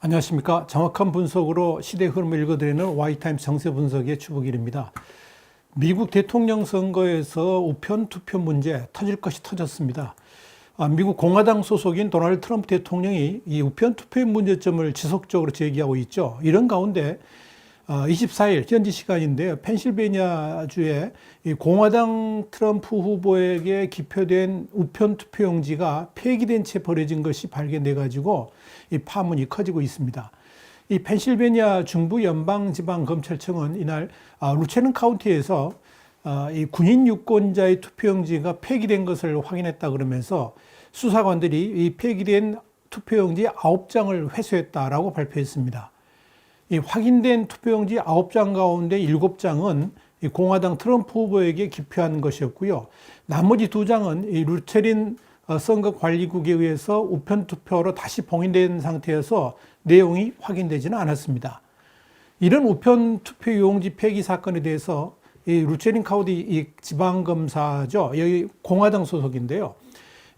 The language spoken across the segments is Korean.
안녕하십니까. 정확한 분석으로 시대 흐름을 읽어드리는 Y타임스 정세 분석의 추복일입니다. 미국 대통령 선거에서 우편 투표 문제 터질 것이 터졌습니다. 미국 공화당 소속인 도널드 트럼프 대통령이 이 우편 투표의 문제점을 지속적으로 제기하고 있죠. 이런 가운데 24일 현지 시간인데요. 펜실베니아주에 이 공화당 트럼프 후보에게 기표된 우편 투표용지가 폐기된 채 버려진 것이 발견돼 가지고 이 파문이 커지고 있습니다. 이 펜실베니아 중부 연방지방검찰청은 이날 루체넌 카운티에서 이 군인 유권자의 투표용지가 폐기된 것을 확인했다 그러면서 수사관들이 이 폐기된 투표용지 9장을 회수했다라고 발표했습니다. 이 확인된 투표용지 9장 가운데 7장은 이 공화당 트럼프 후보에게 기표한 것이었고요. 나머지 2장은 이 루체린 선거관리국에 의해서 우편 투표로 다시 봉인된 상태여서 내용이 확인되지는 않았습니다. 이런 우편 투표 용지 폐기 사건에 대해서 이 루체린 카운티 이 지방검사죠. 여기 공화당 소속인데요.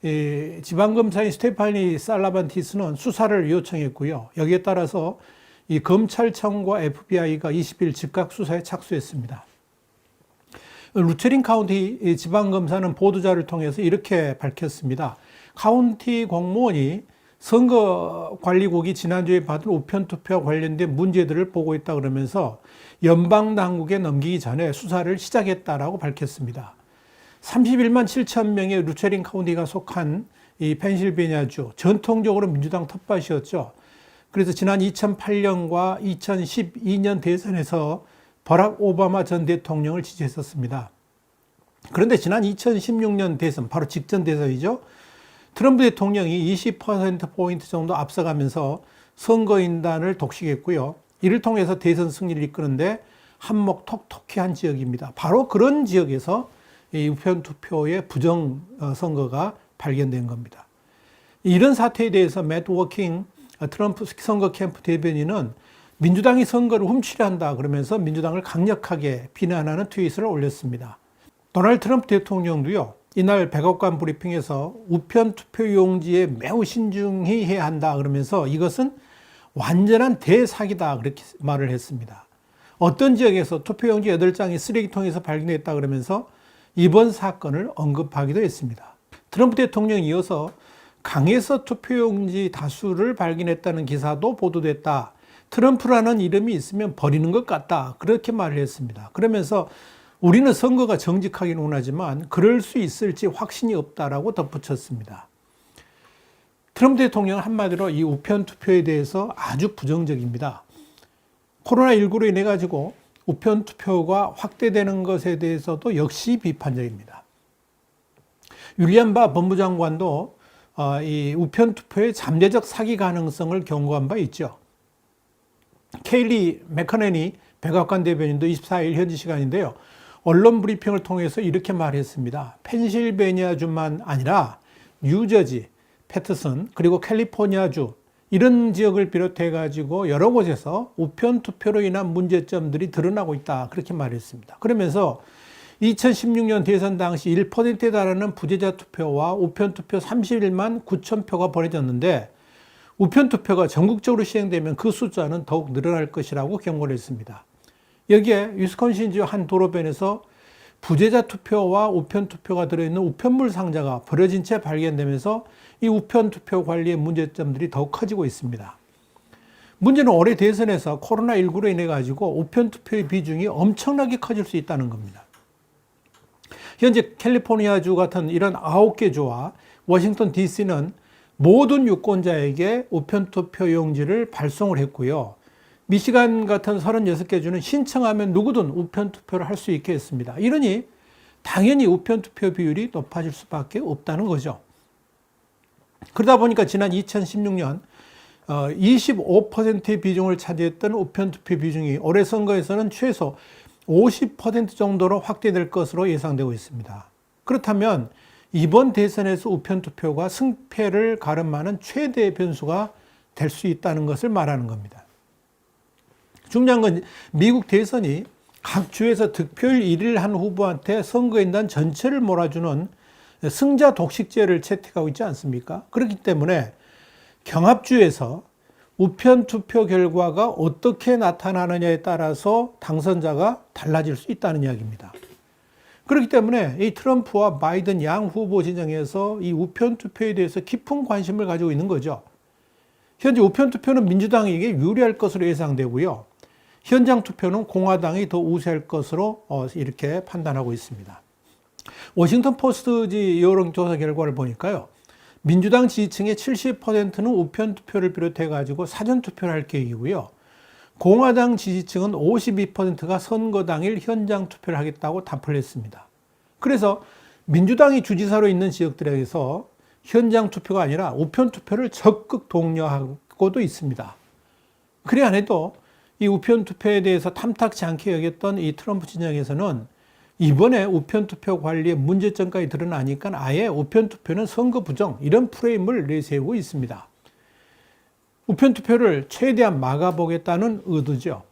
이 지방검사인 스테파니 살라반티스는 수사를 요청했고요. 여기에 따라서 이 검찰청과 FBI가 20일 즉각 수사에 착수했습니다. 루체린 카운티 지방검사는 보도자를 통해서 이렇게 밝혔습니다. 카운티 공무원이 선거관리국이 지난주에 받은 우편투표와 관련된 문제들을 보고 있다 그러면서 연방당국에 넘기기 전에 수사를 시작했다라고 밝혔습니다. 31만 7천 명의 루체린 카운티가 속한 이 펜실베니아주, 전통적으로 민주당 텃밭이었죠. 그래서 지난 2008년과 2012년 대선에서 버락 오바마 전 대통령을 지지했었습니다. 그런데 지난 2016년 대선, 바로 직전 대선이죠. 트럼프 대통령이 20%포인트 정도 앞서가면서 선거인단을 독식했고요. 이를 통해서 대선 승리를 이끄는데 한몫 톡톡히 한 지역입니다. 바로 그런 지역에서 이 우편 투표의 부정 선거가 발견된 겁니다. 이런 사태에 대해서 맷 워킹 트럼프 선거 캠프 대변인은 민주당이 선거를 훔치려 한다 그러면서 민주당을 강력하게 비난하는 트윗을 올렸습니다. 도널드 트럼프 대통령도요, 이날 백악관 브리핑에서 우편 투표 용지에 매우 신중히 해야 한다 그러면서 이것은 완전한 대사기다 그렇게 말을 했습니다. 어떤 지역에서 투표용지 8장이 쓰레기통에서 발견됐다 그러면서 이번 사건을 언급하기도 했습니다. 트럼프 대통령이 이어서 강에서 투표용지 다수를 발견했다는 기사도 보도됐다. 트럼프라는 이름이 있으면 버리는 것 같다. 그렇게 말을 했습니다. 그러면서 우리는 선거가 정직하긴 원하지만 그럴 수 있을지 확신이 없다라고 덧붙였습니다. 트럼프 대통령은 한마디로 이 우편 투표에 대해서 아주 부정적입니다. 코로나19로 인해 가지고 우편 투표가 확대되는 것에 대해서도 역시 비판적입니다. 윌리엄 바 법무장관도 이 우편 투표의 잠재적 사기 가능성을 경고한 바 있죠. 케일리 맥커넨이 백악관 대변인도 24일 현지 시간인데요. 언론 브리핑을 통해서 이렇게 말했습니다. 펜실베니아주만 아니라 뉴저지, 패터슨, 그리고 캘리포니아주 이런 지역을 비롯해 가지고 여러 곳에서 우편 투표로 인한 문제점들이 드러나고 있다. 그렇게 말했습니다. 그러면서 2016년 대선 당시 1%에 달하는 부재자 투표와 우편 투표 31만 9천 표가 벌어졌는데 우편 투표가 전국적으로 시행되면 그 숫자는 더욱 늘어날 것이라고 경고를 했습니다. 여기에 위스콘신주 한 도로변에서 부재자 투표와 우편 투표가 들어있는 우편물 상자가 버려진 채 발견되면서 이 우편 투표 관리의 문제점들이 더욱 커지고 있습니다. 문제는 올해 대선에서 코로나19로 인해 가지고 우편 투표의 비중이 엄청나게 커질 수 있다는 겁니다. 현재 캘리포니아주 같은 이런 9개 주와 워싱턴 DC는 모든 유권자에게 우편 투표 용지를 발송을 했고요. 미시간 같은 36개 주는 신청하면 누구든 우편 투표를 할 수 있게 했습니다. 이러니 당연히 우편 투표 비율이 높아질 수밖에 없다는 거죠. 그러다 보니까 지난 2016년 25%의 비중을 차지했던 우편 투표 비중이 올해 선거에서는 최소 50% 정도로 확대될 것으로 예상되고 있습니다. 그렇다면 이번 대선에서 우편 투표가 승패를 가름하는 최대의 변수가 될 수 있다는 것을 말하는 겁니다. 중요한 건 미국 대선이 각 주에서 득표율 1위를 한 후보한테 선거인단 전체를 몰아주는 승자 독식제를 채택하고 있지 않습니까? 그렇기 때문에 경합주에서 우편 투표 결과가 어떻게 나타나느냐에 따라서 당선자가 달라질 수 있다는 이야기입니다. 그렇기 때문에 이 트럼프와 바이든 양 후보 진영에서 이 우편 투표에 대해서 깊은 관심을 가지고 있는 거죠. 현재 우편 투표는 민주당에게 유리할 것으로 예상되고요. 현장 투표는 공화당이 더 우세할 것으로 이렇게 판단하고 있습니다. 워싱턴 포스트 여론조사 결과를 보니까요. 민주당 지지층의 70%는 우편 투표를 비롯해 가지고 사전 투표를 할 계획이고요. 공화당 지지층은 52%가 선거 당일 현장 투표를 하겠다고 답을 했습니다. 그래서 민주당이 주지사로 있는 지역들에서 현장 투표가 아니라 우편 투표를 적극 독려하고도 있습니다. 그래 안 해도 이 우편 투표에 대해서 탐탁지 않게 여겼던 이 트럼프 진영에서는 이번에 우편 투표 관리의 문제점까지 드러나니까 아예 우편 투표는 선거 부정 이런 프레임을 내세우고 있습니다. 우편 투표를 최대한 막아보겠다는 의도죠.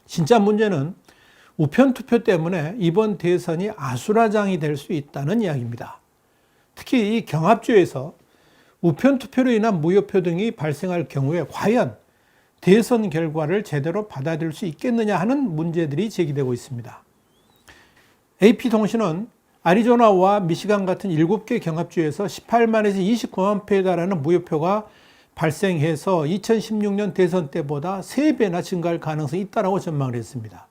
진짜 문제는 우편 투표 때문에 이번 대선이 아수라장이 될 수 있다는 이야기입니다. 특히 이 경합주에서 우편 투표로 인한 무효표 등이 발생할 경우에 과연 대선 결과를 제대로 받아들일 수 있겠느냐 하는 문제들이 제기되고 있습니다. AP통신은 애리조나와 미시간 같은 7개 경합주에서 18만에서 29만 표에 달하는 무효표가 발생해서 2016년 대선 때보다 3배나 증가할 가능성이 있다고 전망을 했습니다.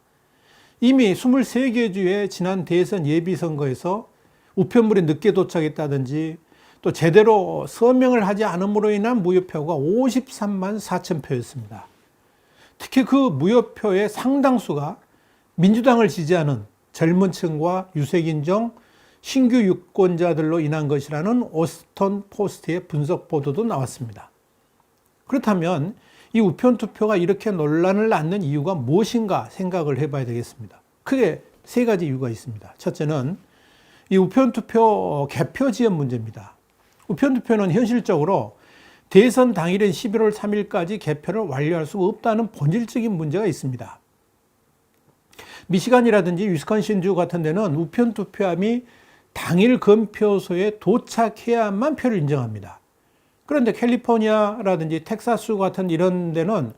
이미 23개 주의 지난 대선 예비선거에서 우편물이 늦게 도착했다든지 또 제대로 서명을 하지 않음으로 인한 무효표가 53만 4천 표였습니다. 특히 그 무효표의 상당수가 민주당을 지지하는 젊은 층과 유색인종, 신규 유권자들로 인한 것이라는 워싱턴 포스트의 분석 보도도 나왔습니다. 그렇다면 이 우편 투표가 이렇게 논란을 낳는 이유가 무엇인가 생각을 해봐야 되겠습니다. 크게 3가지 이유가 있습니다. 첫째는 이 우편 투표 개표 지연 문제입니다. 우편 투표는 현실적으로 대선 당일인 11월 3일까지 개표를 완료할 수가 없다는 본질적인 문제가 있습니다. 미시간이라든지 위스콘신주 같은 데는 우편 투표함이 당일 검표소에 도착해야만 표를 인정합니다. 그런데 캘리포니아라든지 텍사스 같은 이런 데는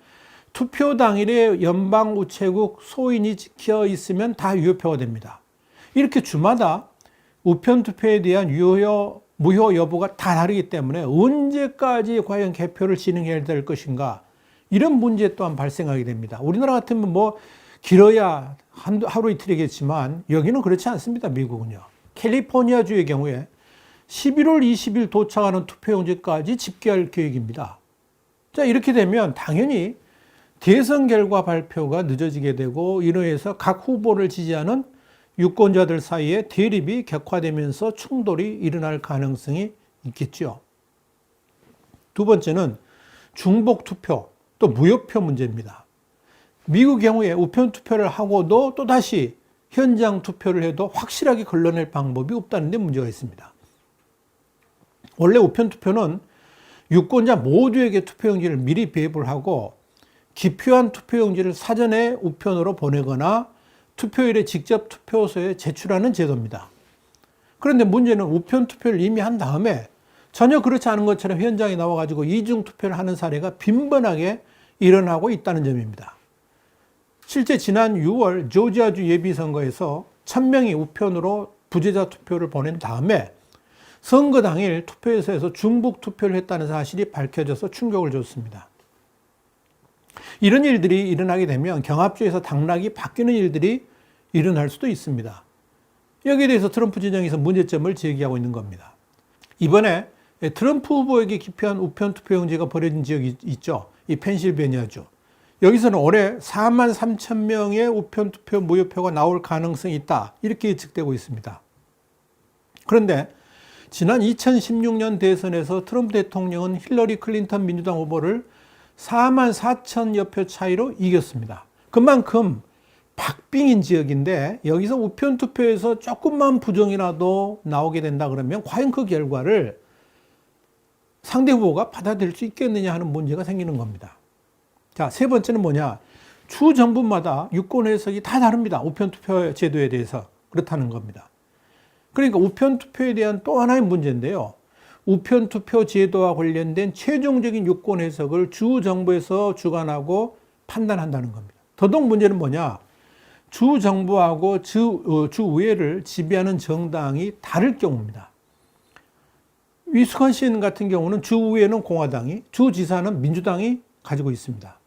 투표 당일에 연방 우체국 소인이 찍혀 있으면 다 유효표가 됩니다. 이렇게 주마다 우편 투표에 대한 무효 여부가 다 다르기 때문에 언제까지 과연 개표를 진행해야 될 것인가 이런 문제 또한 발생하게 됩니다. 우리나라 같으면 뭐 길어야 하루 이틀이겠지만 여기는 그렇지 않습니다. 미국은요. 캘리포니아주의 경우에 11월 20일 도착하는 투표용지까지 집계할 계획입니다. 자, 이렇게 되면 당연히 대선 결과 발표가 늦어지게 되고 이로 해서 각 후보를 지지하는 유권자들 사이에 대립이 격화되면서 충돌이 일어날 가능성이 있겠죠. 두 번째는 중복 투표, 또 무효표 문제입니다. 미국 경우에 우편 투표를 하고도 또다시 현장 투표를 해도 확실하게 걸러낼 방법이 없다는 데 문제가 있습니다. 원래 우편 투표는 유권자 모두에게 투표용지를 미리 배부를 하고 기표한 투표용지를 사전에 우편으로 보내거나 투표일에 직접 투표소에 제출하는 제도입니다. 그런데 문제는 우편 투표를 이미 한 다음에 전혀 그렇지 않은 것처럼 현장에 나와가지고 이중 투표를 하는 사례가 빈번하게 일어나고 있다는 점입니다. 실제 지난 6월 조지아주 예비선거에서 1000명이 우편으로 부재자 투표를 보낸 다음에 선거 당일 투표소에서 중복 투표를 했다는 사실이 밝혀져서 충격을 줬습니다. 이런 일들이 일어나게 되면 경합주에서 당락이 바뀌는 일들이 일어날 수도 있습니다. 여기에 대해서 트럼프 진영에서 문제점을 제기하고 있는 겁니다. 이번에 트럼프 후보에게 기표한 우편 투표용지가 버려진 지역이 있죠. 이 펜실베니아주. 여기서는 올해 4만 3천 명의 우편 투표 무효표가 나올 가능성이 있다. 이렇게 예측되고 있습니다. 그런데 지난 2016년 대선에서 트럼프 대통령은 힐러리 클린턴 민주당 후보를 4만 4천여 표 차이로 이겼습니다. 그만큼 박빙인 지역인데 여기서 우편 투표에서 조금만 부정이라도 나오게 된다 그러면 과연 그 결과를 상대 후보가 받아들일 수 있겠느냐 하는 문제가 생기는 겁니다. 자, 세 번째는 뭐냐? 주 정부마다 유권 해석이 다 다릅니다. 우편 투표 제도에 대해서 그렇다는 겁니다. 그러니까 우편 투표에 대한 또 하나의 문제인데요. 우편 투표 제도와 관련된 최종적인 유권 해석을 주 정부에서 주관하고 판단한다는 겁니다. 더더욱 문제는 뭐냐? 주 정부하고 주의회를 지배하는 정당이 다를 경우입니다. 위스콘신 같은 경우는 주의회는 공화당이, 주지사는 민주당이 가지고 있습니다.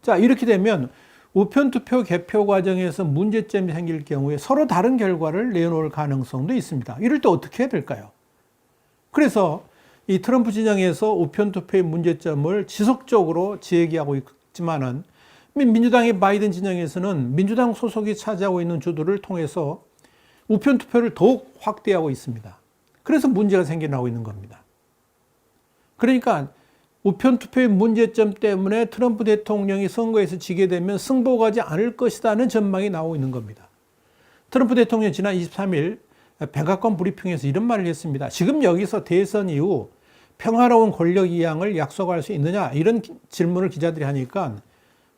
자, 이렇게 되면 우편투표 개표 과정에서 문제점이 생길 경우에 서로 다른 결과를 내놓을 가능성도 있습니다. 이럴 때 어떻게 해야 될까요? 그래서 이 트럼프 진영에서 우편투표의 문제점을 지속적으로 제기하고 있지만은 민주당의 바이든 진영에서는 민주당 소속이 차지하고 있는 주들을 통해서 우편투표를 더욱 확대하고 있습니다. 그래서 문제가 생겨나고 있는 겁니다. 그러니까 우편투표의 문제점 때문에 트럼프 대통령이 선거에서 지게 되면 승복하지 않을 것이라는 전망이 나오고 있는 겁니다. 트럼프 대통령이 지난 23일 백악관 브리핑에서 이런 말을 했습니다. 지금 여기서 대선 이후 평화로운 권력 이양을 약속할 수 있느냐? 이런 질문을 기자들이 하니까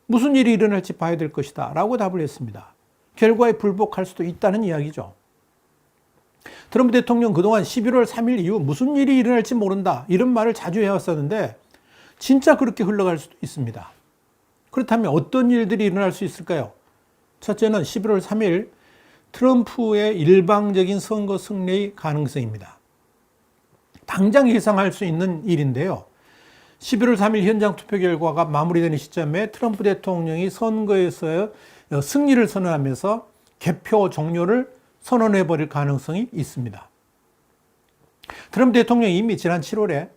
무슨 일이 일어날지 봐야 될 것이다 라고 답을 했습니다. 결과에 불복할 수도 있다는 이야기죠. 트럼프 대통령 그동안 11월 3일 이후 무슨 일이 일어날지 모른다 이런 말을 자주 해왔었는데 진짜 그렇게 흘러갈 수도 있습니다. 그렇다면 어떤 일들이 일어날 수 있을까요? 첫째는 11월 3일 트럼프의 일방적인 선거 승리의 가능성입니다. 당장 예상할 수 있는 일인데요. 11월 3일 현장 투표 결과가 마무리되는 시점에 트럼프 대통령이 선거에서 승리를 선언하면서 개표 종료를 선언해버릴 가능성이 있습니다. 트럼프 대통령이 이미 지난 7월에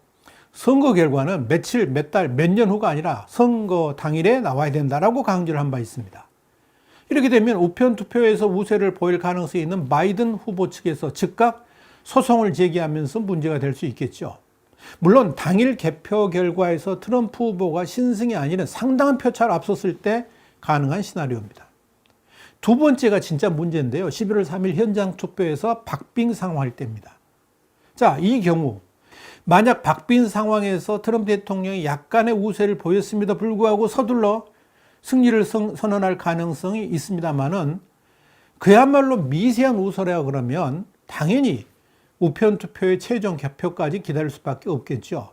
선거 결과는 며칠, 몇 달, 몇 년 후가 아니라 선거 당일에 나와야 된다라고 강조를 한 바 있습니다. 이렇게 되면 우편 투표에서 우세를 보일 가능성이 있는 바이든 후보 측에서 즉각 소송을 제기하면서 문제가 될 수 있겠죠. 물론 당일 개표 결과에서 트럼프 후보가 신승이 아니라 상당한 표차를 앞섰을 때 가능한 시나리오입니다. 두 번째가 진짜 문제인데요. 11월 3일 현장 투표에서 박빙 상황일 때입니다. 자, 이 경우 만약 박빙 상황에서 트럼프 대통령이 약간의 우세를 보였음에도 불구하고 서둘러 승리를 선언할 가능성이 있습니다만은 그야말로 미세한 우세라 그러면 당연히 우편 투표의 최종 개표까지 기다릴 수밖에 없겠죠.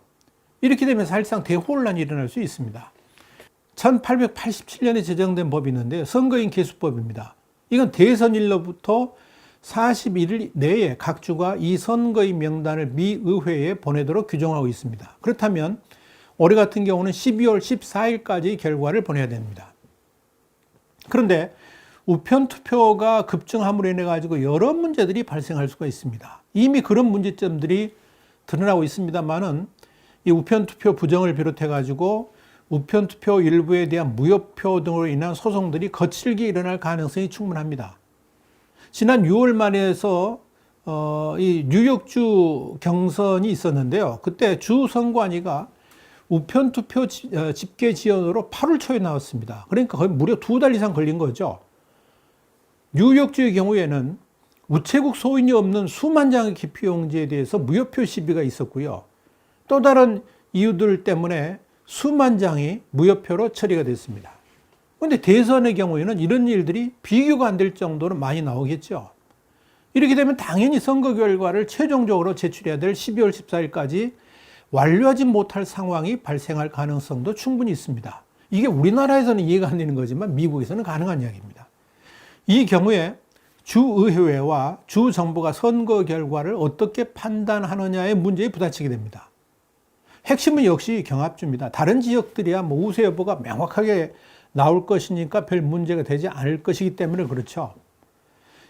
이렇게 되면 사실상 대혼란이 일어날 수 있습니다. 1887년에 제정된 법이 있는데 선거인 개수법입니다. 이건 대선일로부터 41일 내에 각 주가 이 선거인 명단을 미 의회에 보내도록 규정하고 있습니다. 그렇다면 올해 같은 경우는 12월 14일까지 결과를 보내야 됩니다. 그런데 우편 투표가 급증함으로 인해 가지고 여러 문제들이 발생할 수가 있습니다. 이미 그런 문제점들이 드러나고 있습니다만은 이 우편 투표 부정을 비롯해 가지고 우편 투표 일부에 대한 무효표 등으로 인한 소송들이 거칠게 일어날 가능성이 충분합니다. 지난 6월 말에서 이 뉴욕주 경선이 있었는데요. 그때 주 선관위가 우편 투표 집계 지연으로 8월 초에 나왔습니다. 그러니까 거의 무려 2달 이상 걸린 거죠. 뉴욕주의 경우에는 우체국 소인이 없는 수만 장의 기표용지에 대해서 무효표 시비가 있었고요. 또 다른 이유들 때문에 수만 장이 무효표로 처리가 됐습니다. 그런데 대선의 경우에는 이런 일들이 비교가 안 될 정도로 많이 나오겠죠. 이렇게 되면 당연히 선거 결과를 최종적으로 제출해야 될 12월 14일까지 완료하지 못할 상황이 발생할 가능성도 충분히 있습니다. 이게 우리나라에서는 이해가 안 되는 거지만 미국에서는 가능한 이야기입니다. 이 경우에 주의회와 주정부가 선거 결과를 어떻게 판단하느냐의 문제에 부딪히게 됩니다. 핵심은 역시 경합주입니다. 다른 지역들이야 뭐 우세 여부가 명확하게 나올 것이니까 별 문제가 되지 않을 것이기 때문에 그렇죠.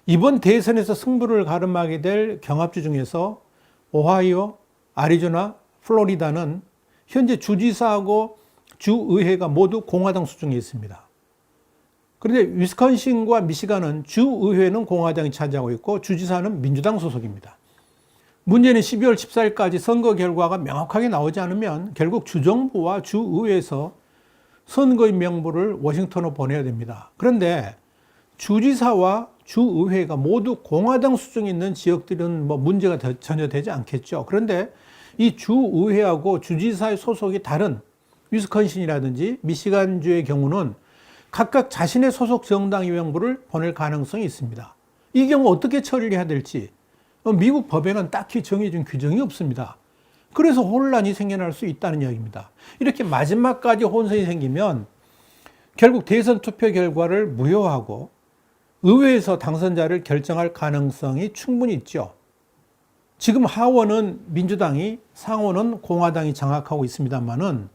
이번 대선에서 승부를 가름하게 될 경합주 중에서 오하이오, 아리조나, 플로리다는 현재 주지사하고 주의회가 모두 공화당 수중에 있습니다. 그런데 위스콘신과 미시간은 주의회는 공화당이 차지하고 있고 주지사는 민주당 소속입니다. 문제는 12월 14일까지 선거 결과가 명확하게 나오지 않으면 결국 주정부와 주의회에서 선거인 명부를 워싱턴으로 보내야 됩니다. 그런데 주지사와 주의회가 모두 공화당 수중에 있는 지역들은 뭐 문제가 전혀 되지 않겠죠. 그런데 이 주의회하고 주지사의 소속이 다른 위스콘신이라든지 미시간주의 경우는 각각 자신의 소속 정당의 명부를 보낼 가능성이 있습니다. 이 경우 어떻게 처리해야 될지 미국 법에는 딱히 정해진 규정이 없습니다. 그래서 혼란이 생겨날 수 있다는 이야기입니다. 이렇게 마지막까지 혼선이 생기면 결국 대선 투표 결과를 무효하고 의회에서 당선자를 결정할 가능성이 충분히 있죠. 지금 하원은 민주당이, 상원은 공화당이 장악하고 있습니다만은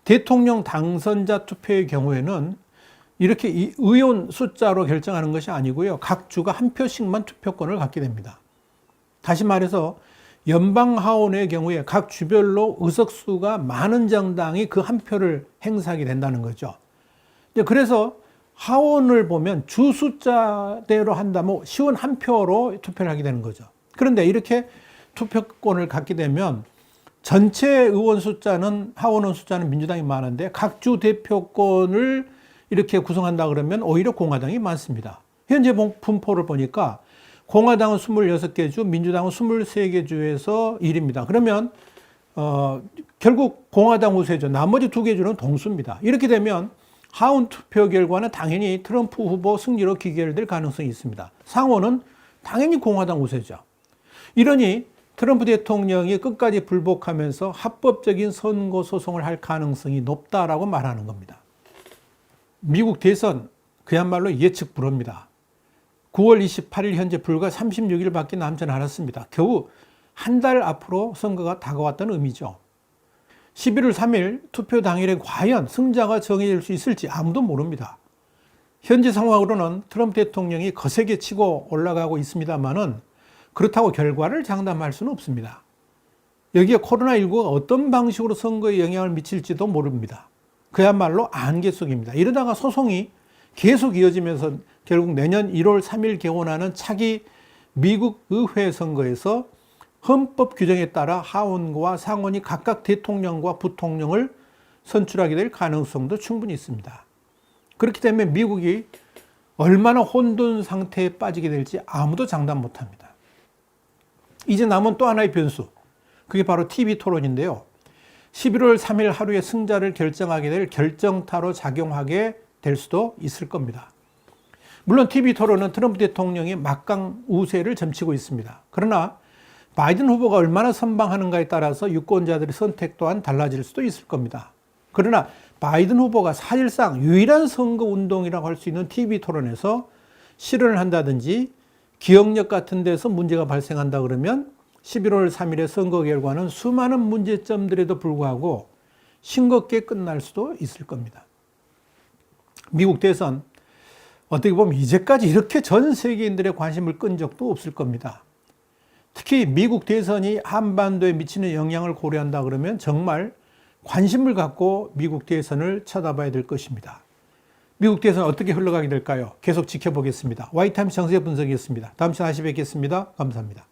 대통령 당선자 투표의 경우에는 이렇게 의원 숫자로 결정하는 것이 아니고요. 각 주가 한 표씩만 투표권을 갖게 됩니다. 다시 말해서 연방 하원의 경우에 각 주별로 의석수가 많은 정당이 그 한 표를 행사하게 된다는 거죠. 그래서 하원을 보면 주 숫자대로 한다면 시원 한 표로 투표를 하게 되는 거죠. 그런데 이렇게 투표권을 갖게 되면 전체 의원 숫자는, 하원원 숫자는 민주당이 많은데 각 주 대표권을 이렇게 구성한다 그러면 오히려 공화당이 많습니다. 현재 분포를 보니까 공화당은 26개 주, 민주당은 23개 주에서 1입니다. 그러면 결국 공화당 우세죠. 나머지 2개 주는 동수입니다. 이렇게 되면 하원 투표 결과는 당연히 트럼프 후보 승리로 기결될 가능성이 있습니다. 상원은 당연히 공화당 우세죠. 이러니 트럼프 대통령이 끝까지 불복하면서 합법적인 선거 소송을 할 가능성이 높다라고 말하는 겁니다. 미국 대선 그야말로 예측 불허입니다. 9월 28일 현재 불과 36일밖에 남지 않았습니다. 겨우 한 달 앞으로 선거가 다가왔다는 의미죠. 11월 3일 투표 당일에 과연 승자가 정해질 수 있을지 아무도 모릅니다. 현재 상황으로는 트럼프 대통령이 거세게 치고 올라가고 있습니다만은 그렇다고 결과를 장담할 수는 없습니다. 여기에 코로나19가 어떤 방식으로 선거에 영향을 미칠지도 모릅니다. 그야말로 안개 속입니다. 이러다가 소송이 계속 이어지면서 결국 내년 1월 3일 개원하는 차기 미국 의회 선거에서 헌법 규정에 따라 하원과 상원이 각각 대통령과 부통령을 선출하게 될 가능성도 충분히 있습니다. 그렇기 때문에 미국이 얼마나 혼돈 상태에 빠지게 될지 아무도 장담 못합니다. 이제 남은 또 하나의 변수, 그게 바로 TV 토론인데요. 11월 3일 하루에 승자를 결정하게 될 결정타로 작용하게 될 수도 있을 겁니다. 물론 TV 토론은 트럼프 대통령의 막강 우세를 점치고 있습니다. 그러나 바이든 후보가 얼마나 선방하는가에 따라서 유권자들의 선택 또한 달라질 수도 있을 겁니다. 그러나 바이든 후보가 사실상 유일한 선거 운동이라고 할 수 있는 TV 토론에서 실언을 한다든지 기억력 같은 데서 문제가 발생한다 그러면 11월 3일의 선거 결과는 수많은 문제점들에도 불구하고 싱겁게 끝날 수도 있을 겁니다. 미국 대선 어떻게 보면 이제까지 이렇게 전 세계인들의 관심을 끈 적도 없을 겁니다. 특히 미국 대선이 한반도에 미치는 영향을 고려한다 그러면 정말 관심을 갖고 미국 대선을 쳐다봐야 될 것입니다. 미국 대선 어떻게 흘러가게 될까요? 계속 지켜보겠습니다. 와이타임스 정세 분석이었습니다. 다음 시간에 다시 뵙겠습니다. 감사합니다.